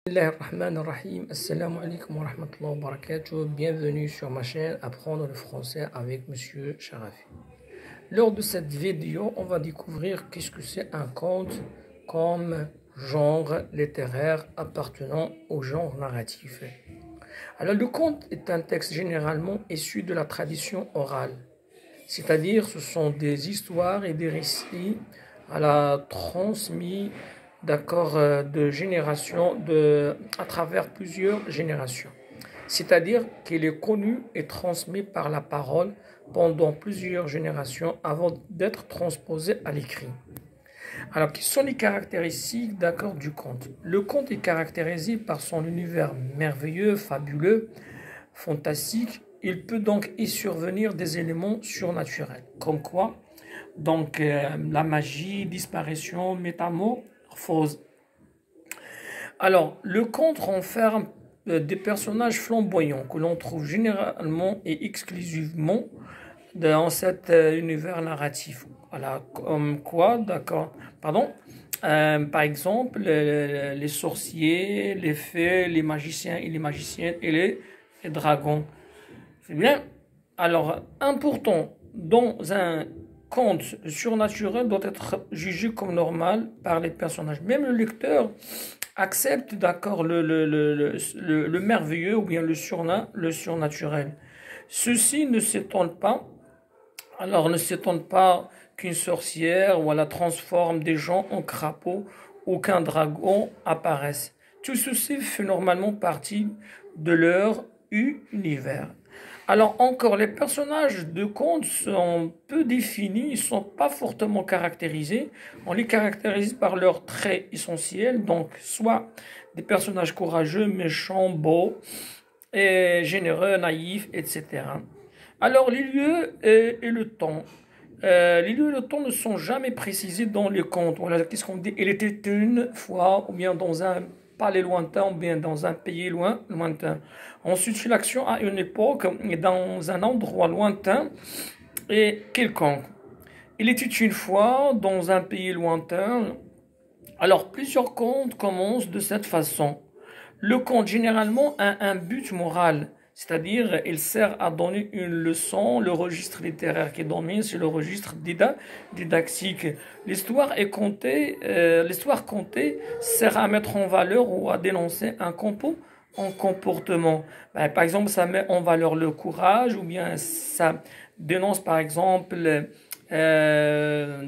Bismillahirrahmanirrahim. Assalamu alaikum wa rahmatullahi wa barakatuh. Bienvenue sur ma chaîne Apprendre le français avec Monsieur Sharafi. Lors de cette vidéo, on va découvrir qu'est-ce que c'est un conte comme genre littéraire appartenant au genre narratif. Alors le conte est un texte généralement issu de la tradition orale, c'est-à-dire ce sont des histoires et des récits transmis de génération à travers plusieurs générations. C'est-à-dire qu'il est connu et transmis par la parole pendant plusieurs générations avant d'être transposé à l'écrit. Alors, quelles sont les caractéristiques du conte? Le conte est caractérisé par son univers merveilleux, fabuleux, fantastique. Il peut donc y survenir des éléments surnaturels. Comme quoi? La magie, disparition, métamorphose. Alors, le conte renferme des personnages flamboyants que l'on trouve généralement et exclusivement dans cet univers narratif. Voilà, comme quoi, par exemple, les sorciers, les fées, les magiciens et les magiciennes et les dragons. C'est bien. Alors, important, dans un conte surnaturel doit être jugé comme normal par les personnages. Même le lecteur accepte le merveilleux ou bien le surnaturel. Ceci ne s'étonne pas. Alors ne s'étonne pas qu'une sorcière transforme des gens en crapauds ou qu'un dragon apparaisse. Tout ceci fait normalement partie de leur univers. Alors encore, les personnages de contes sont peu définis, ils ne sont pas fortement caractérisés. On les caractérise par leurs traits essentiels, donc soit des personnages courageux, méchants, beaux, et généreux, naïfs, etc. Alors les lieux et le temps. Les lieux et le temps ne sont jamais précisés dans les contes. Voilà, qu'est-ce qu'on dit? Il était une fois, ou bien dans un palais lointain, ou bien dans un pays lointain. Ensuite, l'action à une époque, dans un endroit lointain et quelconque. Il était une fois dans un pays lointain. Alors, plusieurs contes commencent de cette façon. Le conte, généralement, a un but moral. C'est-à-dire, il sert à donner une leçon. Le registre littéraire qui domine, c'est le registre didactique. L'histoire contée sert à mettre en valeur ou à dénoncer un comportement. Par exemple, ça met en valeur le courage, ou bien ça dénonce par exemple la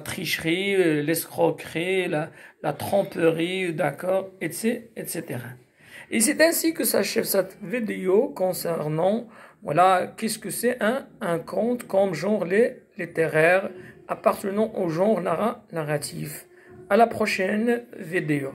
tricherie, l'escroquerie, la tromperie, etc. Et c'est ainsi que s'achève cette vidéo concernant, qu'est-ce que c'est un conte comme genre littéraire appartenant au genre narratif. À la prochaine vidéo.